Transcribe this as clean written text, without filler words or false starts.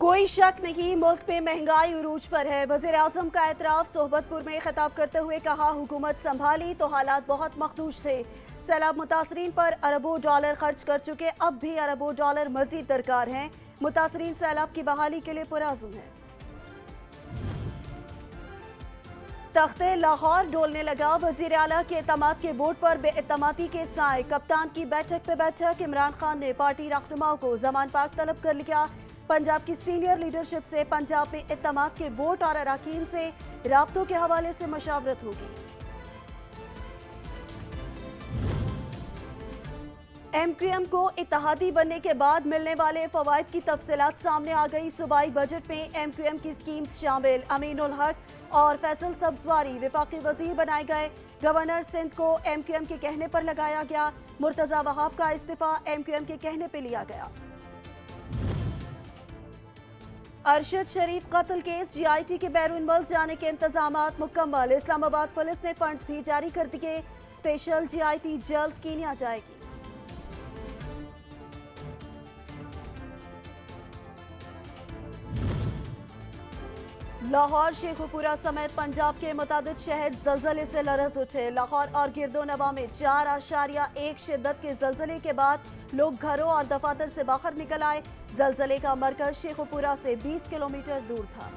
कोई शक नहीं, मुल्क में महंगाई उरूज पर है। वजीर आजम का एतराफ, सोहबतपुर में खिताब करते हुए कहा, हुकूमत संभाली तो हालात बहुत मखदूश थे। सैलाब मुतासरीन पर अरबों डॉलर खर्च कर चुके, अब भी अरबों डॉलर मजीद दरकार हैं। मुतासरीन सैलाब की बहाली के लिए पुरअज़्म है। तख्ते लाहौर डोलने लगा, वजीर आला के एतमाद के वोट पर बेएतमादी के साए। कप्तान की बैठक पे बैठक, इमरान खान ने पार्टी रहनुमाओं को जमान पाक तलब कर लिया। पंजाब की सीनियर लीडरशिप से पंजाब में एतमाद के वोट और अराकीन से राब्तों के हवाले से मशावरत होगी। MQM को इत्तेहादी बनने के बाद मिलने वाले फवायद की तफसीलात सामने आ गई। सूबाई बजट में MQM की स्कीम्स शामिल। अमीनुल हक और फैसल सब्जवारी विफाकी वजीर बनाए गए। गवर्नर सिंध को MQM के कहने पर लगाया गया। मुर्तजा वहाब का इस्तीफा MQM के कहने पर लिया गया। अरशद शरीफ कत्ल केस, GIT के बैरून मुल्क जाने के इंतजामात मुकम्मल। इस्लामाबाद पुलिस ने फंड्स भी जारी कर दिए। स्पेशल GIT जल्द कीनिया जाएगी। लाहौर, शेखुपुरा समेत पंजाब के मुतादिद शहर जलजले से लरज उठे। लाहौर और गिरदोनवा में 4.1 शिद्दत के जलजले के बाद लोग घरों और दफातर से बाहर निकल आए। जलजले का मरकज शेखुपुरा से 20 किलोमीटर दूर था।